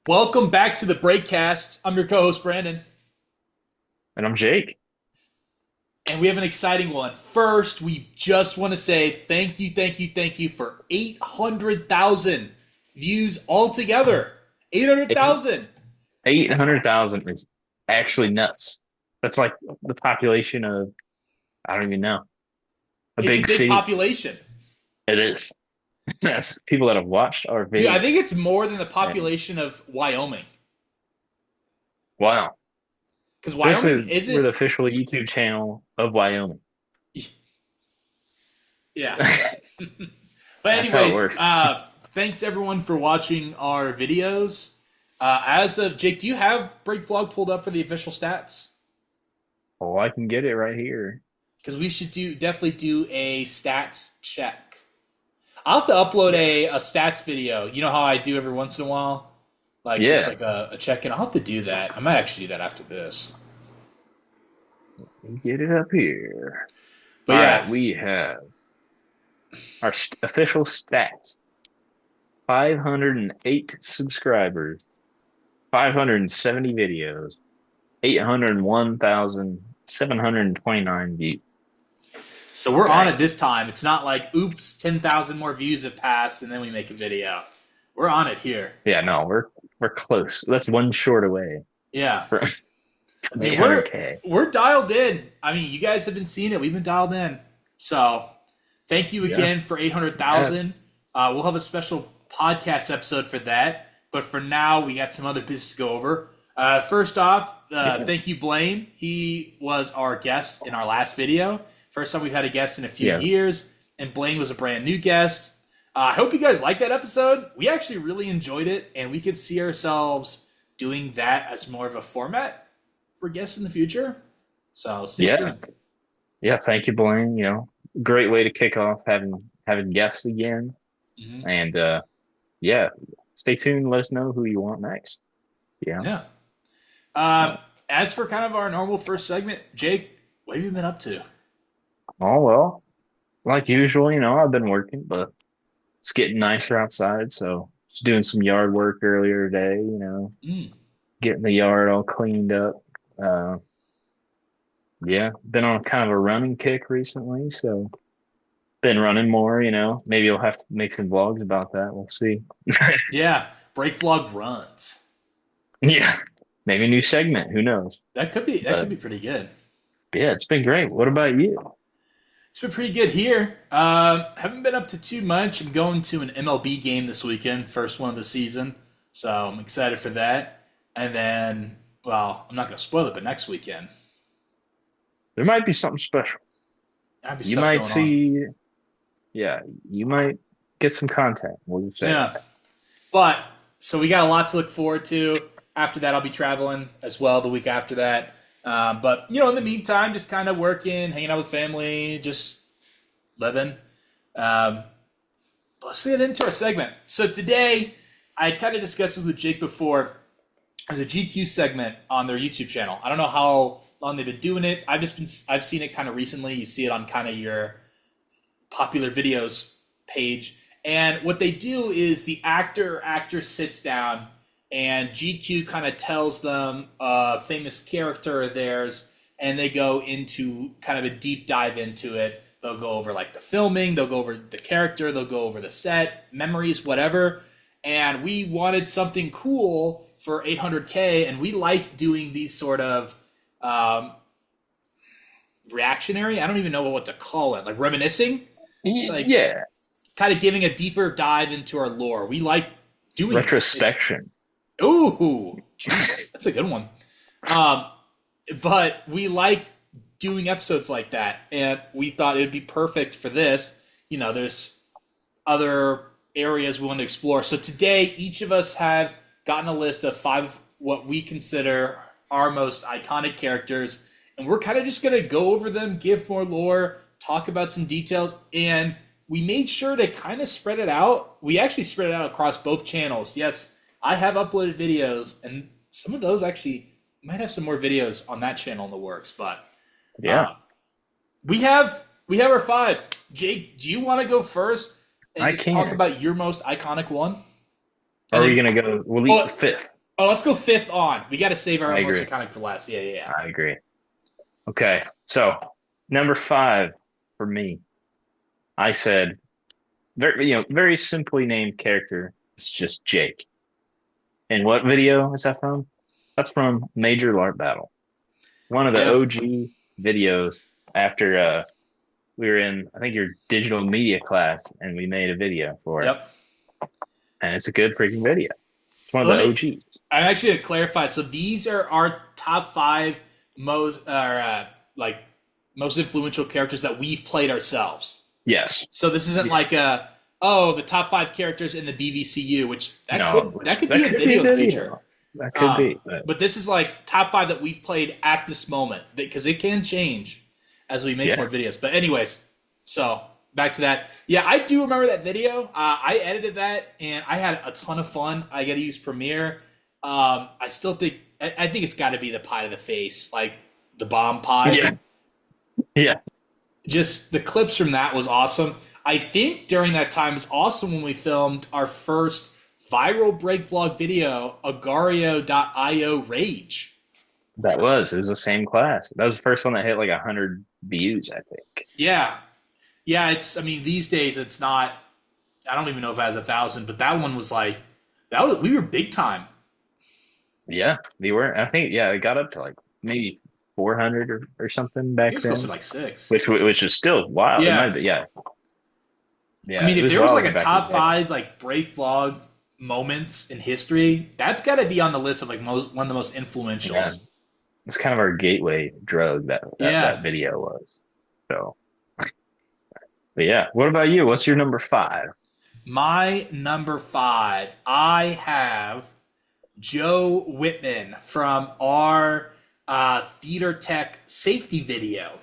Welcome back to the Brakecast. I'm your co-host Brandon, And I'm Jake. and we have an exciting one. First, we just want to say thank you for 800,000 views altogether. Eight 800,000. 800,000 is actually nuts. That's like the population of, I don't even know, a It's a big big city. population. It is. That's people that have watched our Dude, I video. think it's more than the And population of Wyoming. wow. Because Basically, Wyoming we're isn't. the official YouTube channel of Wyoming. Yeah. That's But how it anyways, works. thanks everyone for watching our videos. As of Jake, do you have Break Vlog pulled up for the official stats? Oh, I can get it right here. Because we should definitely do a stats check. I'll have to upload a Yes. stats video. You know how I do every once in a while, like just Yeah. like a check in. I'll have to do that. I might actually do that after this. Get it up here. But All right. yeah, We have our official stats 508 subscribers, 570 videos. 801,729 views. so we're on Dang. it this time. It's not like oops, 10,000 more views have passed and then we make a video. We're on it here. Yeah, no, we're close. That's one short away Yeah, from, I from mean we're 800K. we're dialed in. I mean you guys have been seeing it. We've been dialed in. So thank you Yeah. again for Yeah. 800,000. We'll have a special podcast episode for that. But for now, we got some other business to go over. First off, Yeah. thank you, Blaine. He was our guest in our last video. First time we've had a guest in a few Yeah. years, and Blaine was a brand new guest. I hope you guys liked that episode. We actually really enjoyed it, and we could see ourselves doing that as more of a format for guests in the future. So stay Yeah. tuned. Yeah. Thank you, Blaine. Great way to kick off having guests again. Hmm. And yeah, stay tuned. Let us know who you want next. Yeah. Yeah. Uh, As for kind of our normal first segment, Jake, what have you been up to? oh well, like usual, I've been working, but it's getting nicer outside, so just doing some yard work earlier today, Mm. getting the yard all cleaned up. Uh, yeah, been on kind of a running kick recently, so been running more, Maybe I'll have to make some vlogs about that. We'll see. Yeah, break vlog runs. Yeah, maybe a new segment. Who knows? That could But be pretty good. yeah, it's been great. What about you? It's been pretty good here. Haven't been up to too much. I'm going to an MLB game this weekend, first one of the season, so I'm excited for that. And then, well, I'm not going to spoil it, but next weekend, There might be something special. there'll be You stuff might going on. see, yeah, you might get some content. We'll just say Yeah, that. but so we got a lot to look forward to. After that, I'll be traveling as well the week after that. But in the meantime, just kind of working, hanging out with family, just living. Um, let's get into our segment. So today, I kind of discussed this with Jake before. There's a GQ segment on their YouTube channel. I don't know how long they've been doing it. I've seen it kind of recently. You see it on kind of your popular videos page. And what they do is the actor sits down and GQ kind of tells them a famous character of theirs and they go into kind of a deep dive into it. They'll go over like the filming, they'll go over the character, they'll go over the set, memories, whatever. And we wanted something cool for 800K, and we like doing these sort of um, reactionary. I don't even know what to call it, like reminiscing, like Yeah, kind of giving a deeper dive into our lore. We like doing that. It's retrospection. ooh, jeez, that's a good one. Um, but we like doing episodes like that, and we thought it would be perfect for this. There's other areas we want to explore. So today, each of us have gotten a list of five what we consider our most iconic characters, and we're kind of just going to go over them, give more lore, talk about some details, and we made sure to kind of spread it out. We actually spread it out across both channels. Yes, I have uploaded videos, and some of those actually might have some more videos on that channel in the works. But Yeah, uh, we have our five. Jake, do you want to go first and I just talk can. about your most iconic one? And Are we then, gonna go? We'll eat the well, fifth. Oh, let's go fifth on. We got to save our I most agree. iconic for last. Yeah, yeah, yeah. I agree. Okay, so number five for me, I said very simply named character. It's just Jake. And what video is that from? That's from Major Larp Battle, one of the Yeah. OG videos after we were in, I think, your digital media class, and we made a video for it. Yep. And it's a good freaking video. It's one of Let the me. OGs. I'm actually gonna clarify. So these are our top five most, like most influential characters that we've played ourselves. Yes. So this isn't Yeah. like a the top five characters in the BVCU, which that No, could which be that a could be a video in the future. video. That could Um, be. But but this is like top five that we've played at this moment because it can change as we make yeah. more videos. But anyways, so back to that. Yeah, I do remember that video. I edited that and I had a ton of fun. I got to use Premiere. I still think I think it's got to be the pie to the face, like the bomb pie. Yeah. Yeah. Just the clips from that was awesome. I think during that time was also when we filmed our first viral break vlog video, Agario.io Rage. It was the same class. That was the first one that hit like 100 views, I think. Yeah. Yeah, it's I mean these days it's not I don't even know if it has 1,000, but that one was like that was we were big time. Yeah, they were. I think yeah, it got up to like maybe 400 or something I think it back was close to then, like six. which is still wild. It Yeah. might be yeah. I Yeah, mean it if was there was like wild a back in the top day. five like break vlog moments in history, that's gotta be on the list of like one of the most Yeah. influentials. It's kind of our gateway drug that Yeah. video was. So, but yeah, what about you? What's your number five? My number five, I have Joe Whitman from our theater tech safety video.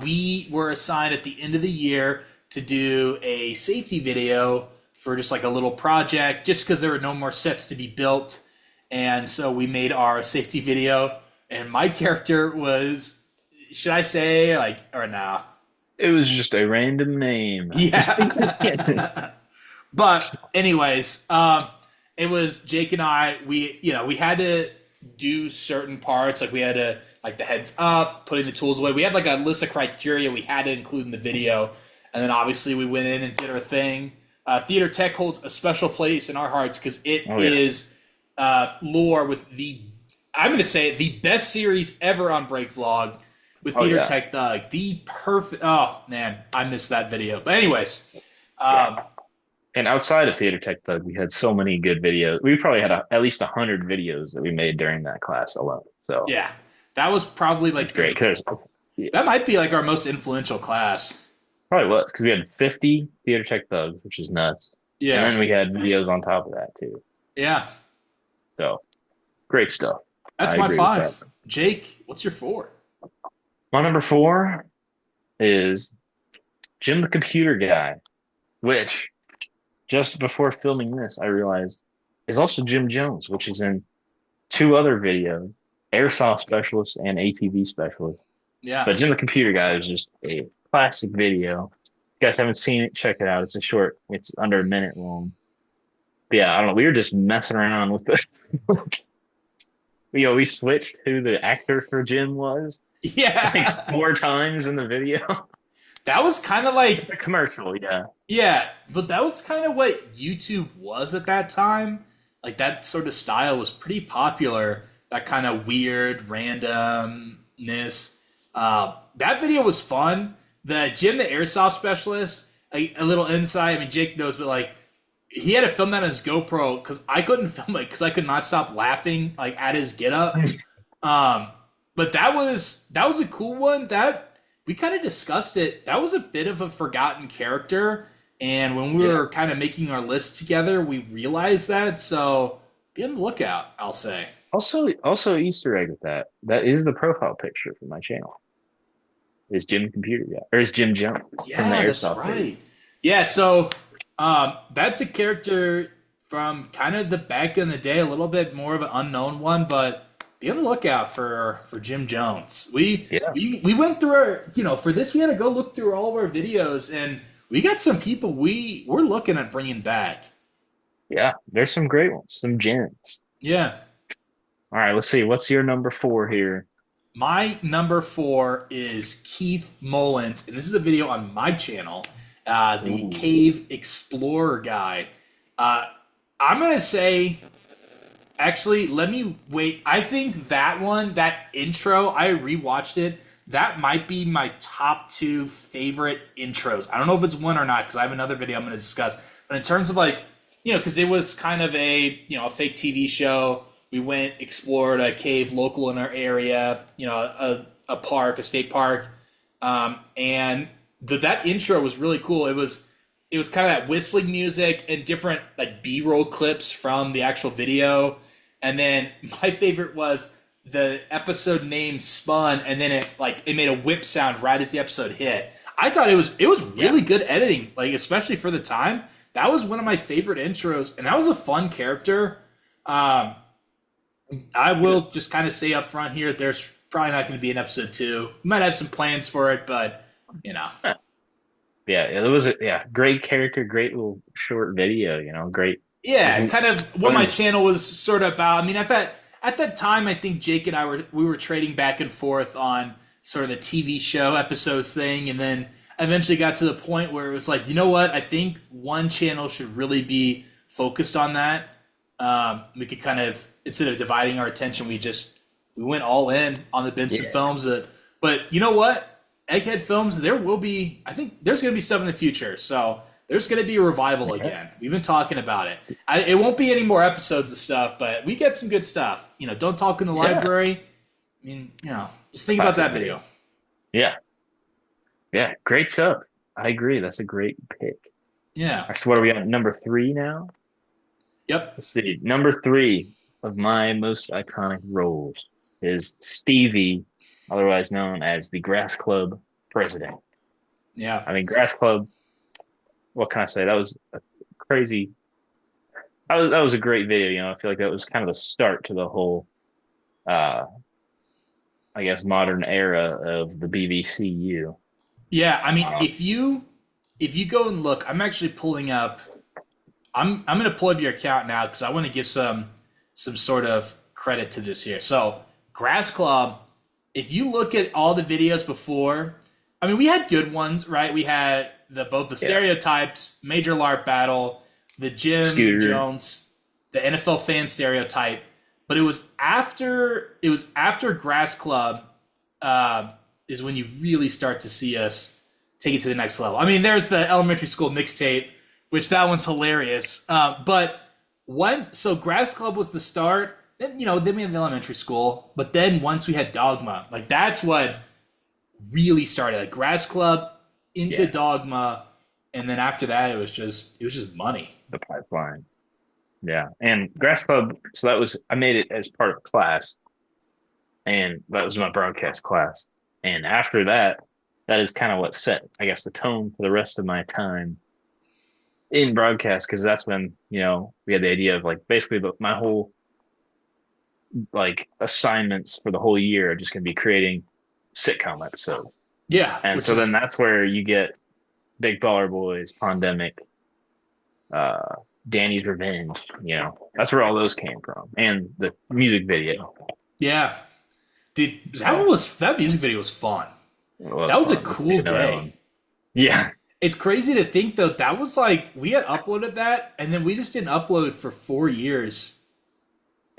We were assigned at the end of the year to do a safety video for just like a little project, just because there were no more sets to be built. And so we made our safety video. And my character was, should I say, like, or nah? It was just a random name. Yeah. But anyways, it was Jake and I. We had to do certain parts, like we had to like the heads up, putting the tools away. We had like a list of criteria we had to include in the video, and then obviously we went in and did our thing. Theater Tech holds a special place in our hearts because it Oh yeah. is lore with the I'm going to say it, the best series ever on Break Vlog with Oh Theater yeah. Tech Thug. The perfect. Oh man, I missed that video. But anyways, Yeah. um, And outside of Theater Tech Thug, we had so many good videos. We probably had at least 100 videos that we made during that class alone. So yeah, that was probably it's like great because yeah, that might be like our most influential class. probably was because we had 50 Theater Tech Thugs, which is nuts. And Yeah, then we had videos on top of that too. yeah, So great stuff. that's I my agree with that. five. Jake, what's your four? My number four is Jim the Computer Guy, which just before filming this, I realized is also Jim Jones, which is in two other videos, Airsoft Specialist and ATV Specialist. Yeah, But Jim the Computer Guy is just a classic video. If you guys haven't seen it, check it out. It's a short, it's under a minute long. But yeah, I don't know. We were just messing around with the, we switched who the actor for Jim was like yeah. 4 times in the video. That was kind of like It's a commercial, yeah. yeah, but that was kind of what YouTube was at that time. Like that sort of style was pretty popular. That kind of weird randomness. That video was fun. The Jim the Airsoft Specialist, a little insight. I mean, Jake knows, but like he had to film that on his GoPro because I couldn't film it because I could not stop laughing like at his get up. Um, but that was a cool one. That we kind of discussed it. That was a bit of a forgotten character, and when we Yeah. were kind of making our list together, we realized that. So be on the lookout. I'll say. Also Easter egg with that. That is the profile picture for my channel. Is Jim Computer Guy or is Jim Jones from the Yeah, that's Airsoft video? right. Yeah, so that's a character from kind of the back in the day, a little bit more of an unknown one, but be on the lookout for Jim Jones. We Yeah. we went through for this we had to go look through all of our videos and we got some people we're looking at bringing back. Yeah. There's some great ones, some gems. Yeah. All right, let's see. What's your number four here? My number four is Keith Mullins, and this is a video on my channel, the Ooh, Cave Explorer guy. Uh, I'm gonna say, actually, let me wait. I think that one, that intro, I rewatched it. That might be my top two favorite intros. I don't know if it's one or not because I have another video I'm going to discuss. But in terms of like, because it was kind of a fake TV show. We went explored a cave local in our area, a park, a state park, and that intro was really cool. It was kind of that whistling music and different like B-roll clips from the actual video. And then my favorite was the episode name spun and then it made a whip sound right as the episode hit. I thought it was yeah, really good editing, like especially for the time. That was one of my favorite intros, and that was a fun character. Um, I will just kind of say up front here, there's probably not going to be an episode two. We might have some plans for it, but you know, yeah. It was a great character, great little short video. Great. Just yeah, kind of what my fun. channel was sort of about. I mean, at that time, I think Jake and I we were trading back and forth on sort of the TV show episodes thing, and then eventually got to the point where it was like, you know what? I think one channel should really be focused on that. We could kind of instead of dividing our attention, we went all in on the Benson Yeah, films. But you know what? Egghead Films, there will be. I think there's going to be stuff in the future. So there's going to be a revival yeah, again. We've been talking about it. It won't be any more episodes of stuff, but we get some good stuff. Don't talk in the yeah. library. I mean, just think about Classic that video. video. Yeah, yeah. Great stuff. I agree. That's a great pick. Yeah. All right, so what are we at? Number three now? Yep. Let's see. Number three of my most iconic roles is Stevie, otherwise known as the Grass Club president. Yeah. I mean, Grass Club, what can I say? That was a crazy, that was a great video. I feel like that was kind of the start to the whole, uh, I guess, modern era of the BVCU. Yeah. I mean, Um, if you go and look, I'm actually pulling up. I'm going to pull up your account now because I want to give some sort of credit to this here. So Grass Club, if you look at all the videos before, I mean we had good ones, right? We had both the yeah, stereotypes, Major LARP battle, the Jim Scooter. Jones, the NFL fan stereotype, but it was after Grass Club is when you really start to see us take it to the next level. I mean, there's the elementary school mixtape, which that one's hilarious. But so Grass Club was the start. Then we had the elementary school, but then once we had Dogma, like that's what really started. Like Grass Club into Yeah, Dogma, and then after that, it was just money. the pipeline. Yeah, and Grass Club. So that was I made it as part of class, and that was my broadcast class. And after that, that is kind of what set, I guess, the tone for the rest of my time in broadcast because that's when we had the idea of like basically my whole like assignments for the whole year are just going to be creating sitcom episodes. Yeah, And which so is then that's where you get Big Baller Boys, Pandemic, uh, Danny's Revenge. That's where all those came from, and the music video. yeah, dude. So That music video was fun. it was That was a fun. Let's cool make another day. one. Yeah, It's crazy to think though that was like we had uploaded that and then we just didn't upload it for 4 years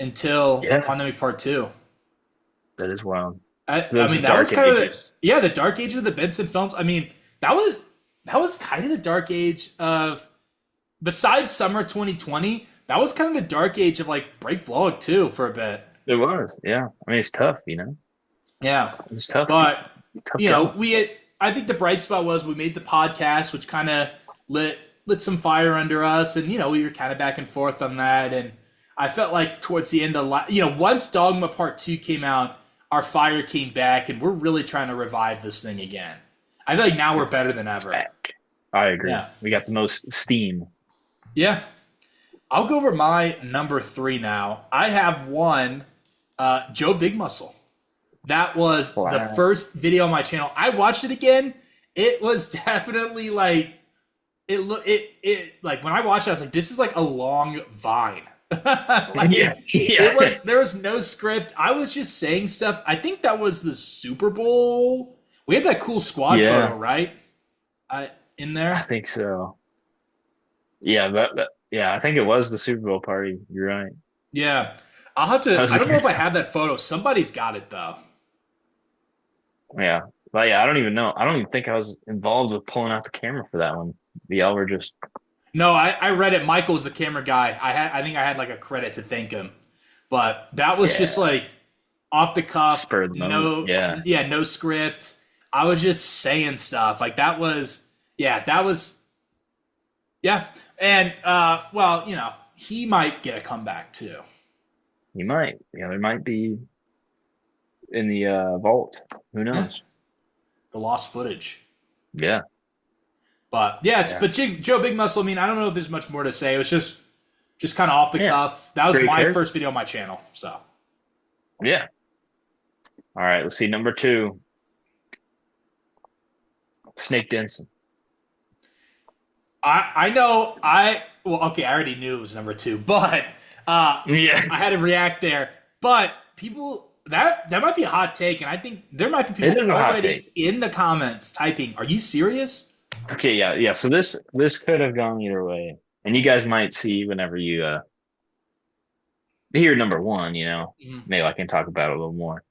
until yeah, Pandemic Part Two. that is wild. I Those mean that was dark kind of ages. the dark age of the Benson films. I mean that was kind of the dark age of besides summer 2020. That was kind of the dark age of like break vlog too for a bit. It was. Yeah. I mean, it's tough. Yeah, It's tough. but Tough going. we had. I think the bright spot was we made the podcast, which kind of lit some fire under us, and we were kind of back and forth on that. And I felt like towards the end of once Dogma Part Two came out, our fire came back, and we're really trying to revive this thing again. I feel like now we're better than It's ever. back. I agree. Yeah, We got the most steam. yeah. I'll go over my number three now. I have one, Joe Big Muscle. That was the Class. first video on my channel. I watched it again. It was definitely like it like when I watched it, I was like, this is like a long vine. Yeah, It yeah, was there was no script. I was just saying stuff. I think that was the Super Bowl. We had that cool squad photo, yeah. right? I in I there. think so. Yeah, yeah, I think it was the Super Bowl party. You're right. Yeah. I'll have That to was I a don't know good if I time. have that photo. Somebody's got it though. Yeah, but yeah, I don't even know. I don't even think I was involved with pulling out the camera for that one. Y'all were just No, I read it. Michael's the camera guy. I think I had like a credit to thank him. But that was just yeah, like off the cuff, spur of the moment. no Yeah, yeah, no script. I was just saying stuff. Like that was yeah, that was yeah. And well, he might get a comeback too. you might. Yeah, there might be in the vault. Who Yeah. knows? The lost footage. Yeah, But yeah, yeah. but Joe Big Muscle, I mean, I don't know if there's much more to say. It was just kind of off the Yeah, cuff. That was great my character. first video on my channel. So Yeah. All right, let's see. Number two, Snake Denson. I know well okay, I already knew it was number two, but Yeah, I had to react there. But people that might be a hot take, and I think there might be it people is a hot take. already in the comments typing, "Are you serious?" Okay, yeah, yeah. So this could have gone either way, and you guys might see whenever you hear number one. Mhm. Maybe I can talk about it a little more.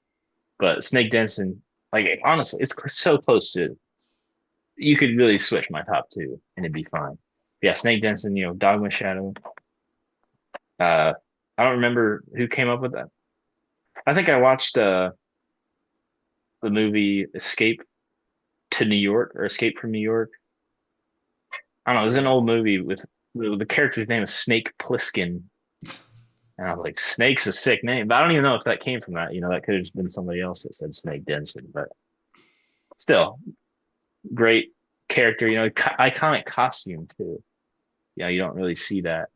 But Snake Denson, like honestly, it's so close to you could really switch my top two and it'd be fine. Yeah, Snake Denson, Dogma Shadow. Uh, I don't remember who came up with that. I think I watched the movie Escape to New York or Escape from New York. I don't know. It was an old movie with the character's name is Snake Plissken. And I was like, Snake's a sick name. But I don't even know if that came from that. That could have just been somebody else that said Snake Denson. But still, great character. Iconic costume too. You don't really see that.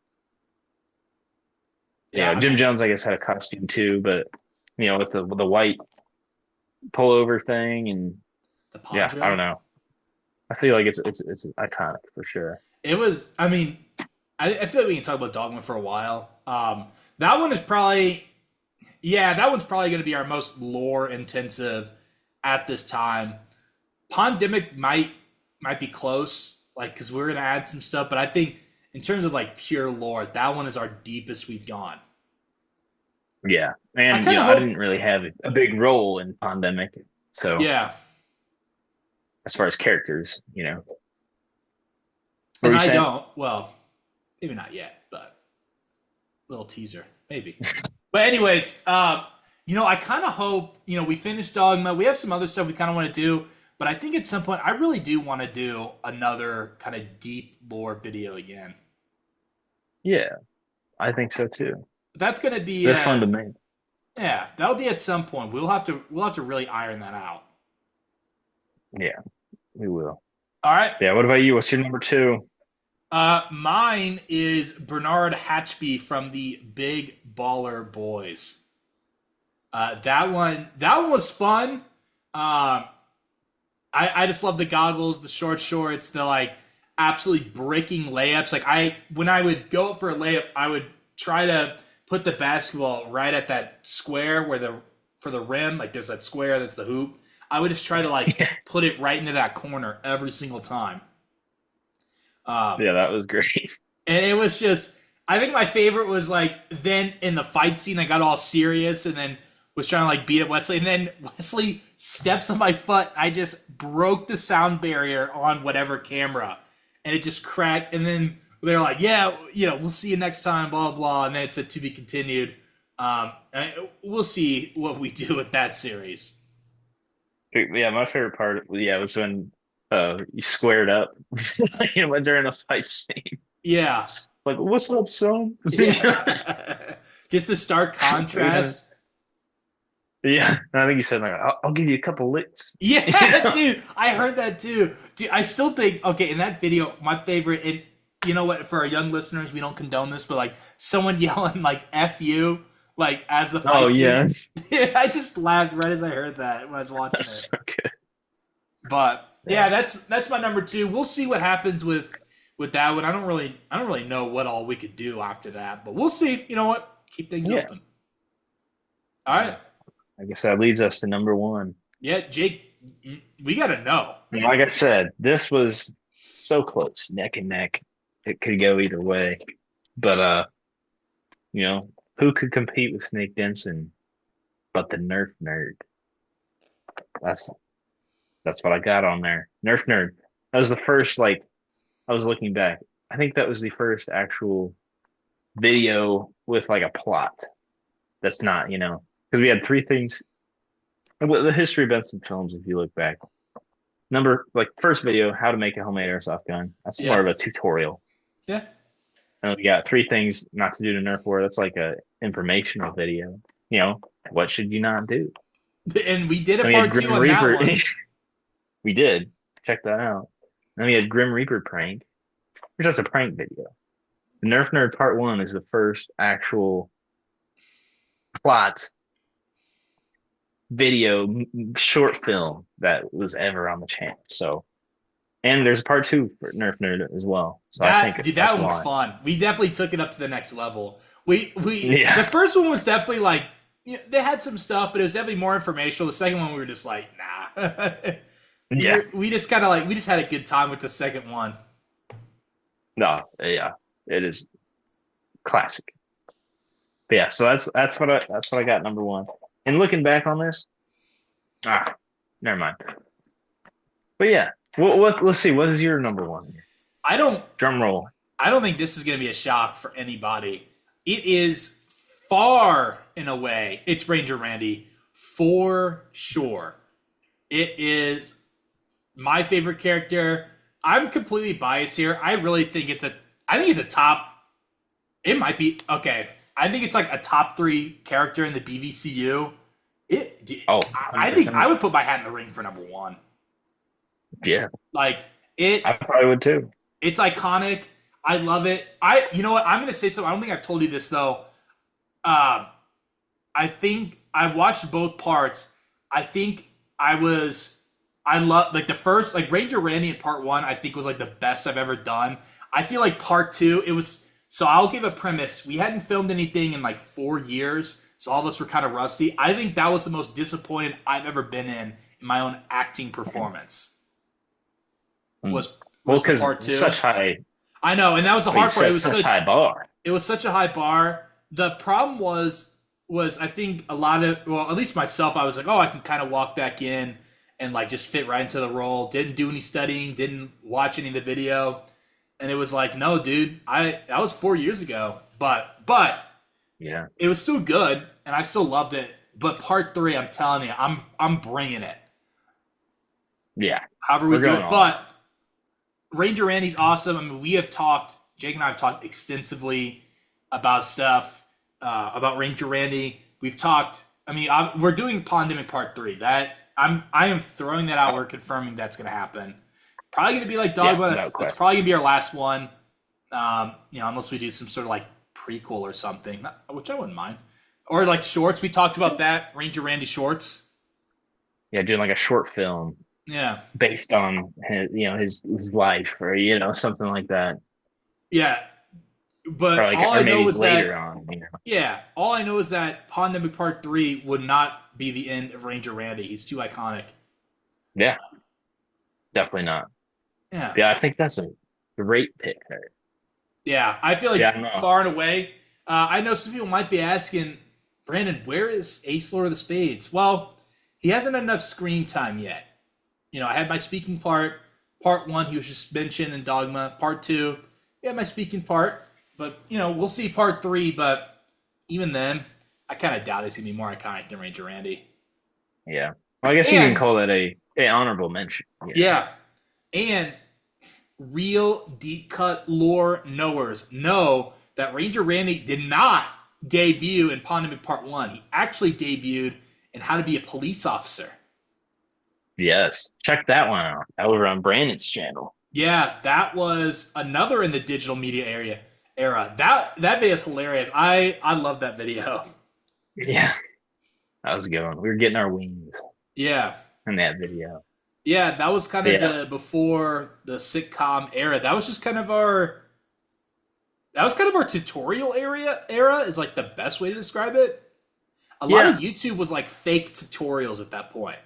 Yeah, I Jim mean Jones, I guess, had a costume too, but with the white pullover thing, and the yeah, I don't poncho. know. I feel like it's iconic for sure. It was. I mean, I feel like we can talk about Dogma for a while. That one is probably yeah, that one's probably going to be our most lore intensive at this time. Pandemic might be close, like because we're gonna add some stuff, but I think in terms of like pure lore, that one is our deepest we've gone. Yeah, I and kind of I didn't hope, really have a big role in Pandemic, so yeah, as far as characters, what were and you I saying? don't. Well, maybe not yet, but little teaser, maybe. But anyways, I kind of hope we finish Dogma. We have some other stuff we kind of want to do, but I think at some point I really do want to do another kind of deep lore video again. Yeah, I think so too. That's gonna be They're fun to make. yeah, that'll be at some point. We'll have to really iron that out. Yeah, we will. All right. Yeah. What about you? What's your number two? Mine is Bernard Hatchby from the Big Baller Boys. That one was fun. I just love the goggles, the short shorts, the like absolutely breaking layups. Like when I would go up for a layup, I would try to put the basketball right at that square where the for the rim, like there's that square that's the hoop. I would just try to like Yeah, put it right into that corner every single time. Um, yeah, that was great. and it was just, I think my favorite was like then in the fight scene, I got all serious and then was trying to like beat up Wesley, and then Wesley steps on my foot. I just broke the sound barrier on whatever camera, and it just cracked. And then they're like, "Yeah, we'll see you next time." Blah blah. And then it said to be continued. We'll see what we do with that series. Yeah, my favorite part, yeah, was when you squared up, when during the fight scene. Yeah, Like, what's up, son? yeah. Just the stark Yeah, contrast. yeah. I think you said like, I'll give you a couple licks. You Yeah, know? dude, I heard that too. Dude, I still think okay, in that video, my favorite and you know what, for our young listeners, we don't condone this, but like someone yelling like F you, like as the Oh fight scene. yeah, I just laughed right as I heard that when I was watching that's it. so good. But yeah, Yeah, that's my number two. We'll see what happens with with that one, I don't really know what all we could do after that, but we'll see. You know what? Keep things Yeah. open. All Yeah. right. I guess that leads us to number one. Yeah, Jake, we got to know. And like I said, this was so close, neck and neck. It could go either way. But you know, who could compete with Snake Denson but the Nerf nerd? That's that's what I got on there. Nerf nerd. That was the first, like, I was looking back. I think that was the first actual video with like a plot. That's not, because we had three things. The history of Benson films, if you look back, like first video, how to make a homemade airsoft gun. That's more Yeah. of a tutorial. Yeah. And we got three things not to do to Nerf war. That's like a informational video. What should you not do? And we did a Then we had part two Grim on that Reaper. one. We did. Check that out. Then we had Grim Reaper prank, which is a prank video. The Nerf Nerd Part 1 is the first actual plot video short film that was ever on the channel. So, and there's a part 2 for Nerf Nerd as well. So I think That that's one was why. fun. We definitely took it up to the next level. The Yeah. first one was definitely like, they had some stuff, but it was definitely more informational. The second one we were just like, nah. Yeah. We just kind of like we just had a good time with the second one. No, yeah. It is classic. But yeah, so that's what I got number one. And looking back on this, never mind. But yeah, let's see. What is your number one? I don't Drum roll. I don't think this is going to be a shock for anybody. It is far and away. It's Ranger Randy for sure. It is my favorite character. I'm completely biased here. I really think I think it's a top. It might be okay. I think it's like a top 3 character in the BVCU. Oh, I think 100%. I would put my hat in the ring for number 1. Yeah, Like it, I probably would too. it's iconic. I love it. You know what? I'm gonna say something. I don't think I've told you this though. Um, I think I watched both parts. I think I love like the first like Ranger Randy in part 1. I think was like the best I've ever done. I feel like part 2 it was. So I'll give a premise. We hadn't filmed anything in like 4 years, so all of us were kind of rusty. I think that was the most disappointed I've ever been in my own acting performance. Mm. Was Well, was the because part 2? such high, I know, and that was the we hard part. set such high bar. It was such a high bar. The problem was I think a lot of at least myself, I was like, oh, I can kind of walk back in and like just fit right into the role. Didn't do any studying, didn't watch any of the video, and it was like, no, dude, that was 4 years ago, but Yeah, it was still good, and I still loved it. But part 3, I'm telling you, I'm bringing it. yeah, However we we're do going it, all. but Ranger Randy's awesome. I mean, Jake and I have talked extensively about stuff, about Ranger Randy. We've talked, I mean, we're doing Pandemic Part 3. I am throwing that out. We're confirming that's going to happen. Probably going to be like Yeah, Dogma. no That's question. probably going to be our last one. Unless we do some sort of like prequel or something, which I wouldn't mind. Or like shorts. We talked about that. Ranger Randy shorts. Yeah, doing like a short film Yeah. based on his life, or something like that, Yeah. or But like, all or I know maybe is later that on. Yeah, all I know is that Pandemic Part 3 would not be the end of Ranger Randy. He's too iconic. Yeah, definitely not. Yeah. Yeah, I think that's a great pick there. Yeah, I feel Yeah, like I know. far and away. I know some people might be asking, Brandon, where is Ace Lord of the Spades? Well, he hasn't had enough screen time yet. I had my speaking part. Part 1, he was just mentioned in Dogma. Part 2, he had my speaking part. But, we'll see part 3. But even then, I kind of doubt he's going to be more iconic than Ranger Randy. Yeah. Well, I guess you can And, call that a honorable mention. yeah, and real deep cut lore knowers know that Ranger Randy did not debut in Pandemic Part 1. He actually debuted in How to Be a Police Officer. Yes. Check that one out. Over on Brandon's channel. Yeah, that was another in the digital media era. That video is hilarious. I love that video. Yeah. That was a good one. We were getting our wings Yeah. in that video. Yeah, that was kind But of yeah, the before the sitcom era. That was kind of our tutorial era is like the best way to describe it. A lot of yeah, YouTube was like fake tutorials at that point.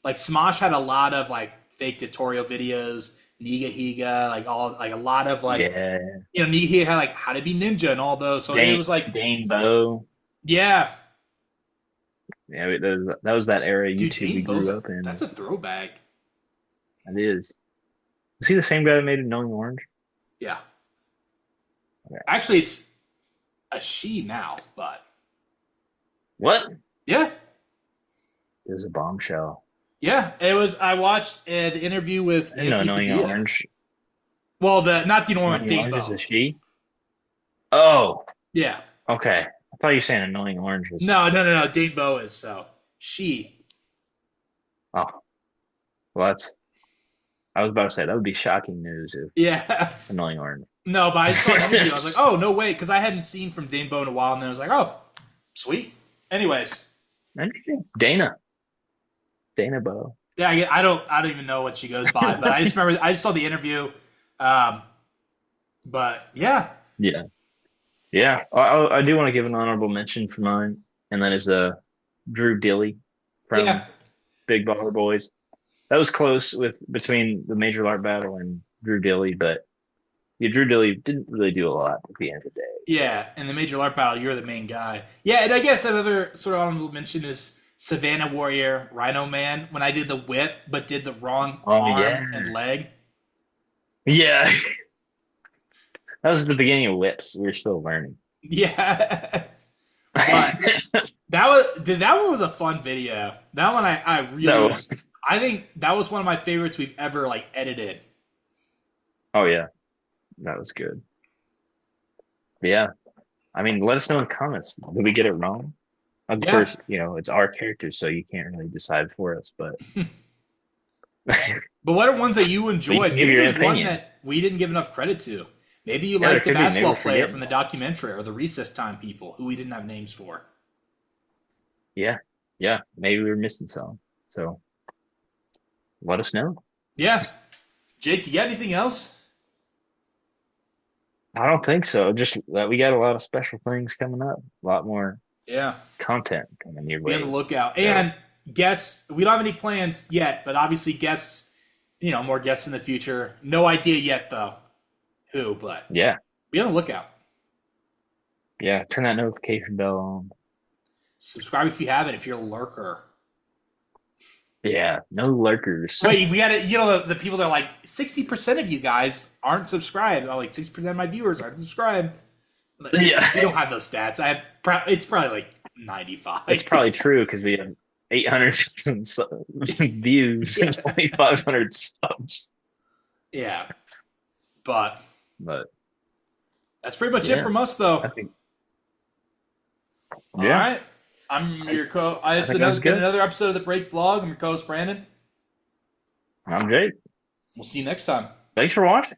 Like Smosh had a lot of like fake tutorial videos, Niga Higa, like all like a lot of like yeah. Niga Higa had like how to be ninja and all those. So it was like Dane Bow. yeah, Yeah, that was that era of dude, YouTube we Dane Bo's grew up in. that's a throwback. It is. Was he the same guy that made Annoying Orange? Yeah, Okay. actually it's a she now, but What? yeah, It was a bombshell. yeah. It was. I watched the interview with I didn't know Anthony Annoying Padilla. Orange. Well, the not the one with Annoying Dane Orange is Bo. a she? Oh, Yeah, okay. I thought you were saying Annoying Orange was. no, no, no, no. Dane Bo is so she. Oh, well, that's. I was about to say that would be shocking news if Yeah, Annoying Orange. no, but I saw an interview. I was like, oh no way, because I hadn't seen from Dane Bo in a while, and then I was like, oh, sweet. Anyways, Interesting. Dana Bow. yeah, I don't even know what she goes by, but I just remember I just saw the interview. Um, but yeah, Yeah. Yeah. I do want to give an honorable mention for mine, and that is Drew Dilly from yeah, Big Baller Boys. That was close with between the Major Lark Battle and Drew Dilly, but yeah, Drew Dilly didn't really do a lot at the end of the day. So yeah. In the Major Lark Battle, you're the main guy. Yeah, and I guess another sort of honorable mention is Savannah Warrior, Rhino Man. When I did the whip, but did the wrong oh yeah. arm and leg. Yeah. That was the beginning of whips. We were still learning. Yeah, but that one was a fun video. That one I No. really I think that was one of my favorites we've ever like edited. Oh yeah. That was good. But yeah. I mean, let us know in the comments. Did we get it wrong? Of Yeah, course, it's our characters, so you can't really decide for us, but but what are ones that you but you enjoyed? can give Maybe your there's one opinion. that we didn't give enough credit to. Maybe you Yeah, there like the could be. Maybe basketball we're player from forgetting the one. documentary or the recess time people who we didn't have names for. Yeah. Yeah. Maybe we were missing some. So let us know. Yeah, Jake, do you got anything else? I don't think so. Just that we got a lot of special things coming up, a lot more Yeah, content coming your be on the way. lookout. So And guests, we don't have any plans yet, but obviously guests, more guests in the future. No idea yet though who, but yeah, be on the lookout. yeah. Turn that notification bell on. Subscribe if you haven't, if you're a lurker. Yeah, no lurkers. Wait, we got to, the people that are like 60% of you guys aren't subscribed. Like 60% of my viewers aren't subscribed. Like, Yeah, we don't have those stats. It's probably like 95. it's probably true because we have 800 views Yeah, and only 500 subs. yeah. But But that's pretty much it yeah, from us, I though. think All yeah, right. I'm your co. I This think that was has been good. another episode of the Break Vlog. I'm your co-host Brandon. I'm Jake. We'll see you next time. Thanks for watching.